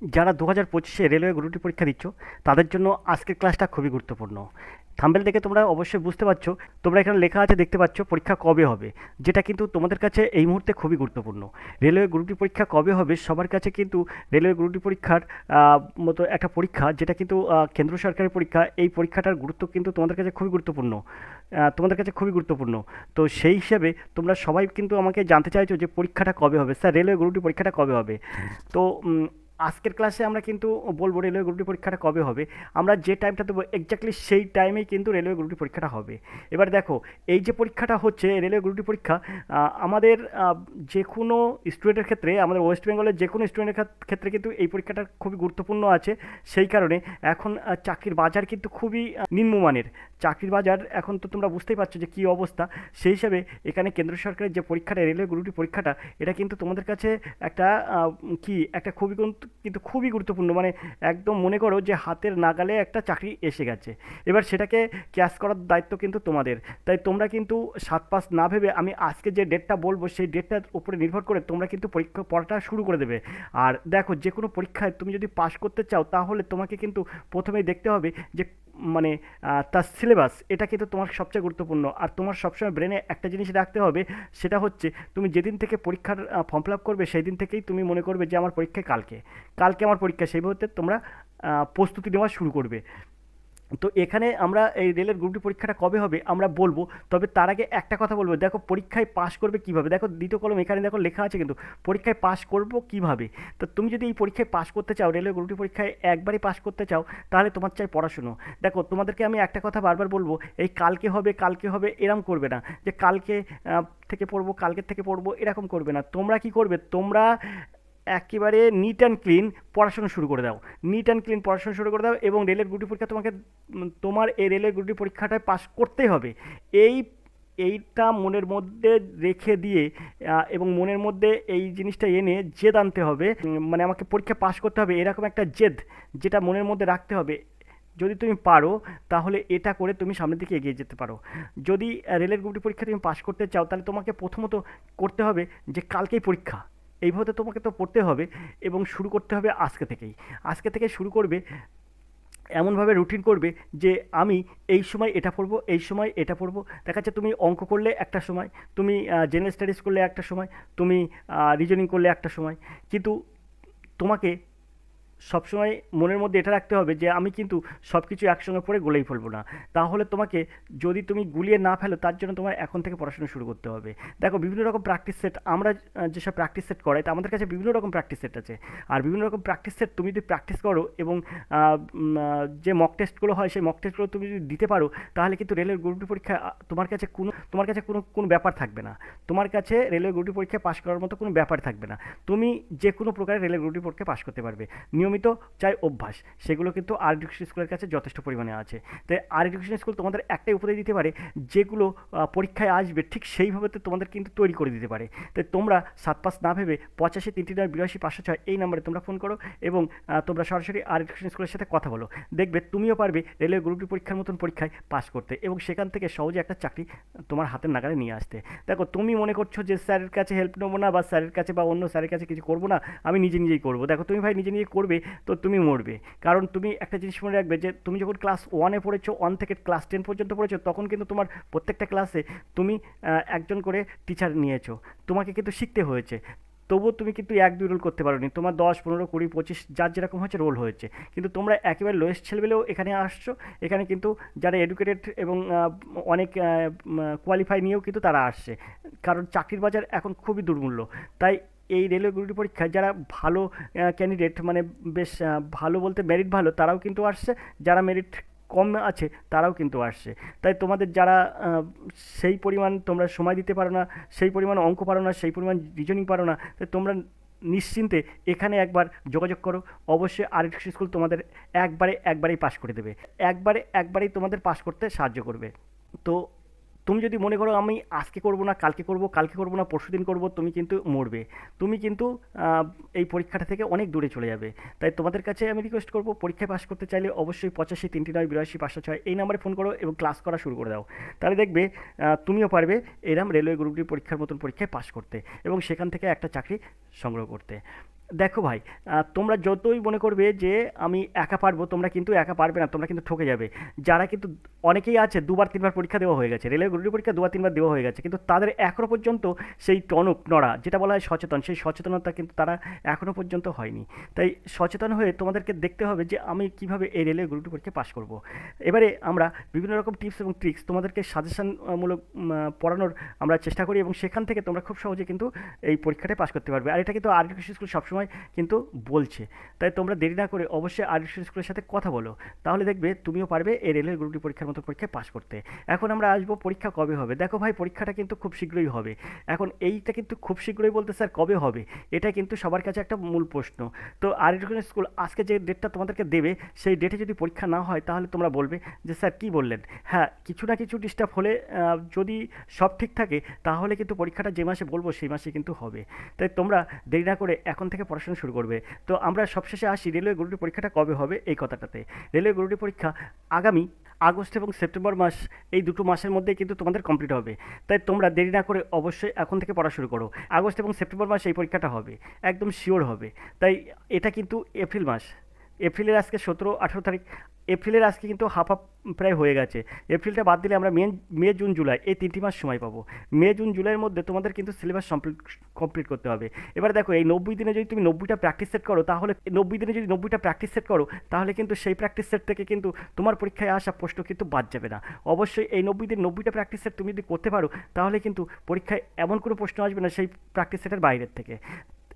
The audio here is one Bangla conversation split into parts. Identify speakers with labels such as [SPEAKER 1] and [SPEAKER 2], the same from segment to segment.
[SPEAKER 1] যারা 2025-এ রেলওয়ে গ্রুপ ডি পরীক্ষা দিচ্ছ তাদের জন্য আজকের ক্লাসটা খুবই গুরুত্বপূর্ণ। থাম্বনেল দেখে তোমরা অবশ্যই বুঝতে পারছো, তোমরা এখানে লেখা আছে দেখতে পাচ্ছ পরীক্ষা কবে হবে, যেটা কিন্তু তোমাদের কাছে এই মুহূর্তে খুবই গুরুত্বপূর্ণ। রেলওয়ে গ্রুপ ডি পরীক্ষা কবে হবে সবার কাছে কিন্তু রেলওয়ে গ্রুপ ডি পরীক্ষার মতো একটা পরীক্ষা, যেটা কিন্তু কেন্দ্র সরকারের পরীক্ষা, এই পরীক্ষাটার গুরুত্ব কিন্তু তোমাদের কাছে খুবই গুরুত্বপূর্ণ। তোমাদের কাছে খুবই গুরুত্বপূর্ণ। তো সেই হিসাবে তোমরা সবাই কিন্তু আমাকে জানতে চাইছো যে পরীক্ষাটা কবে হবে, স্যার রেলওয়ে গ্রুপ ডি পরীক্ষাটা কবে হবে। তো আজকের ক্লাসে আমরা কিন্তু বলবো রেলওয়ে গ্রুপ ডি পরীক্ষাটা কবে হবে। আমরা যে টাইমটা দেবো এক্স্যাক্টলি সেই টাইমেই কিন্তু রেলওয়ে গ্রুপ ডি পরীক্ষাটা হবে। এবার দেখো, এই যে পরীক্ষাটা হচ্ছে রেলওয়ে গ্রুপ ডি পরীক্ষা, আমাদের যে কোনো স্টুডেন্টের ক্ষেত্রে, আমাদের ওয়েস্ট বেঙ্গলের যে কোনো স্টুডেন্টের ক্ষেত্রে কিন্তু এই পরীক্ষাটা খুবই গুরুত্বপূর্ণ আছে। সেই কারণে এখন চাকরির বাজার কিন্তু খুবই নিম্নমানের। চাকরির বাজার এখন তো তোমরা বুঝতেই পারছো যে কী অবস্থা। সেই হিসাবে এখানে কেন্দ্র সরকারের যে পরীক্ষাটা, রেলওয়ে গ্রুপ ডি পরীক্ষাটা, এটা কিন্তু তোমাদের কাছে একটা একটা খুবই কিন্তু খুবই গুরুত্বপূর্ণ, মানে একদম মনে করো যে হাতের নাগালে একটা চাকরি এসে গেছে। এবার সেটাকে ক্যাশ করার দায়িত্ব কিন্তু তোমাদের। তাই তোমরা কিন্তু সাত পাঁচ না ভেবে, আমি আজকে যে ডেটটা বলবো সেই ডেটটার উপরে নির্ভর করে তোমরা কিন্তু পরীক্ষা পড়াটা শুরু করে দেবে। আর দেখো, যে কোনো পরীক্ষায় তুমি যদি পাশ করতে চাও তাহলে তোমাকে কিন্তু প্রথমেই দেখতে হবে যে মানে তার সিলেবাস, এটা কিন্তু তোমার সবচেয়ে গুরুত্বপূর্ণ। আর তোমার সবসময় ব্রেনে একটা জিনিস রাখতে হবে, সেটা হচ্ছে তুমি যেদিন থেকে পরীক্ষার ফর্ম ফিল আপ করবে সেই দিন থেকেই তুমি মনে করবে যে আমার পরীক্ষায় কালকে, কালকে আমার পরীক্ষা, সেই মুহূর্তে তোমরা প্রস্তুতি নেওয়া শুরু করবে। তো এখানে আমরা এই রেলের গ্রুপ ডি পরীক্ষাটা কবে হবে আমরা বলবো। তবে তার আগে একটা কথা বলবো, দেখো পরীক্ষায় পাশ করবে কিভাবে। দেখো দ্বিতীয় কলম এখানে দেখো লেখা আছে কিন্তু পরীক্ষায় পাশ করব কিভাবে। তো তুমি যদি এই পরীক্ষায় পাশ করতে চাও, রেলওয়ে গ্রুপ ডি পরীক্ষায় একবারই পাশ করতে চাও, তাহলে তোমার চাই পড়াশুনো। দেখো তোমাদেরকে আমি একটা কথা বারবার বলবো, এই কালকে হবে কালকে হবে এরকম করবে না, যে কালকে থেকে পড়বো, কালকের থেকে পড়বো, এরকম করবে না। তোমরা কি করবে, তোমরা একেবারে নিট অ্যান্ড ক্লিন পড়াশোনা শুরু করে দাও। নিট অ্যান্ড ক্লিন পড়াশোনা শুরু করে দাও, এবং রেলের গ্রুপ ডি পরীক্ষা তোমাকে তোমার এই রেলের গ্রুপ ডি পরীক্ষাটায় পাস করতেই হবে। এই এইটা মনের মধ্যে রেখে দিয়ে এবং মনের মধ্যে এই জিনিসটা এনে জেদ আনতে হবে। মানে আমাকে পরীক্ষা পাস করতে হবে, এরকম একটা জেদ যেটা মনের মধ্যে রাখতে হবে। যদি তুমি পারো তাহলে এটা করে তুমি সামনের দিকে এগিয়ে যেতে পারো। যদি রেলের গ্রুপ ডি পরীক্ষা তুমি পাস করতে চাও, তাহলে তোমাকে প্রথমত করতে হবে যে কালকেই পরীক্ষা, এইভাবে তোমাকে তো পড়তে হবে। এবং শুরু করতে হবে আজকে থেকেই। আজকে থেকে শুরু করবে, এমনভাবে রুটিন করবে যে আমি এই সময় এটা পড়বো, এই সময় এটা পড়বো। দেখা যাচ্ছে তুমি অঙ্ক করলে একটা সময়, তুমি জেনারেল স্টাডিজ করলে একটা সময়, তুমি রিজনিং করলে একটা সময়। কিন্তু তোমাকে সবসময় মনের মধ্যে এটা রাখতে হবে যে আমি কিন্তু সব কিছু একসঙ্গে পড়ে গলেই ফেলবো না। তাহলে তোমাকে, যদি তুমি গুলিয়ে না ফেলো, তার জন্য তোমার এখন থেকে পড়াশোনা শুরু করতে হবে। দেখো বিভিন্ন রকম প্র্যাকটিস সেট, আমরা যেসব প্র্যাকটিস সেট করাই, তা আমাদের কাছে বিভিন্ন রকম প্র্যাকটিস সেট আছে। আর বিভিন্ন রকম প্র্যাকটিস সেট তুমি যদি প্র্যাকটিস করো এবং যে মক টেস্টগুলো হয় সেই মক টেস্টগুলো তুমি যদি দিতে পারো, তাহলে কিন্তু রেলের গ্রুপ ডি পরীক্ষা তোমার কাছে কোনো ব্যাপার থাকবে না। তোমার কাছে রেলওয়ে গ্রুপ ডি পরীক্ষায় পাশ করার মতো কোনো ব্যাপার থাকবে না। তুমি যে কোনো প্রকারের রেলওয়ে গ্রুপ ডি পরীক্ষায় পাশ করতে পারবে। নিয়মিত চাই অভ্যাস, সেগুলো কিন্তু আর এডুকেশন স্কুলের কাছে যথেষ্ট পরিমাণে আছে। তাই আর এডুকেশন স্কুল তোমাদের একটাই উপদেশ দিতে পারে, যেগুলো পরীক্ষায় আসবে ঠিক সেইভাবে তো তোমাদের কিন্তু তৈরি করে দিতে পারে। তাই তোমরা সাত পাঁচ না ভেবে 85 39 82 506 এই নাম্বারে তোমরা ফোন করো, এবং তোমরা সরাসরি আর এডুকেশন স্কুলের সাথে কথা বলো। দেখবে তুমিও পারবে রেলওয়ে গ্রুপ ডি পরীক্ষার মতন পরীক্ষায় পাস করতে, এবং সেখান থেকে সহজে একটা চাকরি তোমার হাতের নাগালে নিয়ে আসতে। দেখো তুমি মনে করছো যে স্যারের কাছে হেল্প নেবো না, বা স্যারের কাছে বা অন্য স্যারের কাছে কিছু করবো না, আমি নিজে নিজেই করবো। দেখো তুমি ভাই নিজে নিজে করবে তো তুমি মরবে। কারণ তুমি একটা জিনিস মনে রাখবে, যে তুমি যখন ক্লাস ওয়ানে পড়েছো, ওয়ান থেকে ক্লাস 10 পর্যন্ত পড়েছো, তখন কিন্তু তোমার প্রত্যেকটা ক্লাসে তুমি একজন করে টিচার নিয়েছো, তোমাকে কিন্তু শিখতে হয়েছে। তবুও তুমি কিন্তু 1 2 রোল করতে পারোনি, তোমার 10 15 20 25 যার যেরকম হচ্ছে রোল হয়েছে। কিন্তু তোমরা একেবারে লোয়েস্ট ছেলেবেলেও এখানে আসছো। এখানে কিন্তু যারা এডুকেটেড এবং অনেক কোয়ালিফাই নিয়েও কিন্তু তারা আসছে। কারণ চাকরির বাজার এখন খুবই দুর্মূল্য। তাই এই রেলওয়ে গ্রুপ ডি পরীক্ষায় যারা ভালো ক্যান্ডিডেট, মানে বেশ ভালো বলতে মেরিট ভালো, তারাও কিন্তু আসছে। যারা মেরিট কম আছে তারাও কিন্তু আসছে। তাই তোমাদের যারা সেই পরিমাণ তোমরা সময় দিতে পারো না, সেই পরিমাণ অঙ্ক পারো না, সেই পরিমাণ রিজনিং পারো না, তাই তোমরা নিশ্চিন্তে এখানে একবার যোগাযোগ করো। অবশ্যই আর স্কুল তোমাদের একবারেই পাস করে দেবে, একবারেই তোমাদের পাস করতে সাহায্য করবে। তো তুমি যদি মনে করো আমি আজকে করব না, কালকে করব না, পরশুদিন করব, তুমি কিন্তু মরবে। তুমি কিন্তু আহ, এই পরীক্ষাটা থেকে অনেক দূরে চলে যাবে। তাই তোমাদের কাছে আমি রিকোয়েস্ট করব, পরীক্ষায় পাস করতে চাইলে অবশ্যই 85 39 82 506 এই নাম্বারে ফোন করো এবং ক্লাস করা শুরু করে দাও। তাহলে দেখবে তুমিও পারবে এরম রেলওয়ে গ্রুপ ডি পরীক্ষার মতন পরীক্ষায় পাস করতে, এবং সেখান থেকে একটা চাকরি সংগ্রহ করতে। দেখো ভাই, তোমরা যতই মনে করবে যে আমি একা পারবো, তোমরা কিন্তু একা পারবে না, তোমরা কিন্তু ঠকে যাবে। যারা কিন্তু অনেকেই আছে দুবার তিনবার পরীক্ষা দেওয়া হয়ে গেছে, রেলের গ্রুপ ডি পরীক্ষা দুবার তিনবার দেওয়া হয়ে গেছে, কিন্তু তাদের এখনো পর্যন্ত সেই টনক নড়া যেটা বলা হয় সচেতন, সেই সচেতনতা কিন্তু তারা এখনো পর্যন্ত হয়নি। তাই সচেতন হয়ে তোমাদেরকে দেখতে হবে যে আমি কিভাবে এই রেলের গ্রুপ ডি পরীক্ষা পাশ করব। এবারে আমরা বিভিন্ন রকম টিপস এবং ট্রিক্স তোমাদেরকে সাজেশন মূলক পড়ানোর আমরা চেষ্টা করি, এবং সেখান থেকে তোমরা খুব সহজে কিন্তু এই পরীক্ষাটায় পাশ করতে পারবে। আর এটা কিন্তু আরডিএক্স স্কুল সবসময় কিন্তু বলছে। তাই তোমরা দেরি না করে অবশ্যই আরডিএক্স স্কুলের সাথে কথা বলো, তাহলে দেখবে তুমিও পারবে এই রেলের গ্রুপ ডি পরীক্ষার মতো পরীক্ষায় পাশ করতে। এখন আমরা আসবো পরীক্ষা কবে হবে। দেখো ভাই, পরীক্ষাটা কিন্তু খুব শীঘ্রই হবে। এখন এইটা কিন্তু খুব শীঘ্রই বলতে স্যার কবে হবে, এটা কিন্তু সবার কাছে একটা মূল প্রশ্ন। তো আরডিএক্স স্কুল আজকে যে ডেটটা তোমাদেরকে দেবে, সেই ডেটে যদি পরীক্ষা না হয় তাহলে তোমরা বলবে যে স্যার কী বললেন। হ্যাঁ, কিছু না কিছু ডিস্টার্ব হলে যদি সব ঠিক থাকে তাহলে কিন্তু পরীক্ষাটা যে মাসে বলবো সেই মাসে কিন্তু হবে। তাই তোমরা দেরি না করে এখন থেকে পড়াশোনা শুরু করবে। তো আমরা সবশেষে আসি রেলওয়ে গ্রুপ ডি পরীক্ষাটা কবে হবে এই কথাটাতে। রেলওয়ে গ্রুপ ডি পরীক্ষা আগামী আগস্ট এবং সেপ্টেম্বর মাস, এই দুটো মাসের মধ্যেই কিন্তু তোমাদের কমপ্লিট হবে। তাই তোমরা দেরি না করে অবশ্যই এখন থেকে পড়া শুরু করো। আগস্ট এবং সেপ্টেম্বর মাসে এই পরীক্ষাটা হবে, একদম শিওর হবে। তাই এটা কিন্তু এপ্রিল মাস, এপ্রিলের আজকে 17-18 তারিখ, এপ্রিলের আজকে কিন্তু হাফ হাফ প্রায় হয়ে গেছে। এপ্রিলটা বাদ দিলে আমরা মে জুন জুলাই এই 3টি মাস সময় পাবো। মে জুন জুলাইয়ের মধ্যে তোমাদের কিন্তু সিলেবাস কমপ্লিট করতে হবে। এবার দেখো, এই 90 দিনে যদি তুমি 90টা প্র্যাকটিস সেট করো, তাহলে 90 দিনে যদি 90টা প্র্যাকটিস সেট করো, তাহলে কিন্তু সেই প্র্যাকটিস সেট থেকে কিন্তু তোমার পরীক্ষায় আসা প্রশ্ন কিন্তু বাদ যাবে না। অবশ্যই এই 90 দিন 90টা প্র্যাকটিস সেট তুমি যদি করতে পারো, তাহলে কিন্তু পরীক্ষায় এমন কোনো প্রশ্ন আসবে না সেই প্র্যাকটিস সেটের বাইরের থেকে।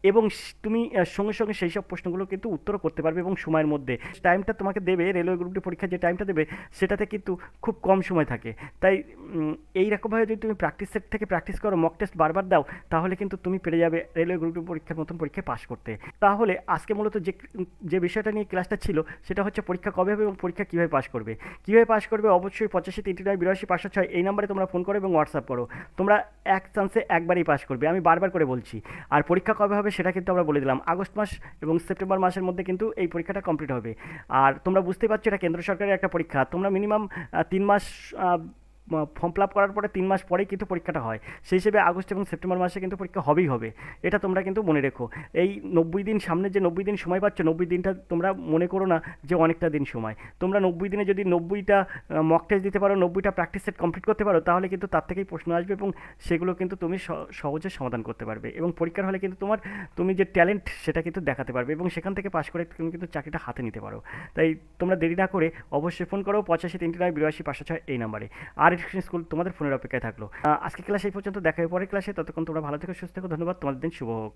[SPEAKER 1] এবং তুমি সঙ্গে সঙ্গে সেই সব প্রশ্নগুলো কিন্তু উত্তরও করতে পারবে এবং সময়ের মধ্যে। টাইমটা তোমাকে দেবে রেলওয়ে গ্রুপ ডি পরীক্ষার যে টাইমটা দেবে, সেটাতে কিন্তু খুব কম সময় থাকে। তাই এই রকমভাবে যদি তুমি প্র্যাকটিস সেট থেকে প্র্যাকটিস করো, মক টেস্ট বারবার দাও, তাহলে কিন্তু তুমি পেরে যাবে রেলওয়ে গ্রুপ ডি পরীক্ষার মতন পরীক্ষায় পাশ করতে। তাহলে আজকে মূলত যে যে বিষয়টা নিয়ে ক্লাসটা ছিল, সেটা হচ্ছে পরীক্ষা কবে হবে এবং পরীক্ষা কীভাবে পাশ করবে। কীভাবে পাশ করবে, অবশ্যই 85-39-82-506 এই নাম্বারে তোমরা ফোন করো এবং হোয়াটসঅ্যাপ করো। তোমরা এক চান্সে একবারই পাশ করবে, আমি বারবার করে বলছি। আর পরীক্ষা কবে হবে সেটা কিন্তু আমরা বলে দিলাম, আগস্ট মাস এবং সেপ্টেম্বর মাসের মধ্যে কিন্তু এই পরীক্ষাটা কমপ্লিট হবে। আর তোমরা বুঝতেই পারছো এটা কেন্দ্র সরকারের একটা পরীক্ষা, তোমরা মিনিমাম 3 মাস ফর্ম ফিল আপ করার পরে 3 মাস পরেই কিন্তু পরীক্ষাটা হয়। সেই হিসেবে আগস্ট এবং সেপ্টেম্বর মাসে কিন্তু পরীক্ষা হবেই হবে, এটা তোমরা কিন্তু মনে রেখো। এই 90 দিন, সামনে যে 90 দিন সময় পাচ্ছ, 90 দিনটা তোমরা মনে করো না যে অনেকটা দিন সময়। তোমরা 90 দিনে যদি 90টা মক টেস্ট দিতে পারো, 90টা প্র্যাকটিস সেট কমপ্লিট করতে পারো, তাহলে কিন্তু তার থেকেই প্রশ্ন আসবে এবং সেগুলো কিন্তু তুমি সহজে সমাধান করতে পারবে। এবং পরীক্ষার হলে কিন্তু তুমি যে ট্যালেন্ট সেটা কিন্তু দেখাতে পারবে এবং সেখান থেকে পাশ করে তুমি কিন্তু চাকরিটা হাতে নিতে পারো। তাই তোমরা দেরি না করে অবশ্যই ফোন করো 85-39-82-506 এই নাম্বারে। আর স্কুল তোমাদের ফোনের অপেক্ষায় থাকলো। আজকে ক্লাস এই পর্যন্ত, দেখা হবে পরের ক্লাসে। ততক্ষণ তোমরা ভালো থেকো, সুস্থ থেকো। ধন্যবাদ, তোমাদের দিন শুভ হোক।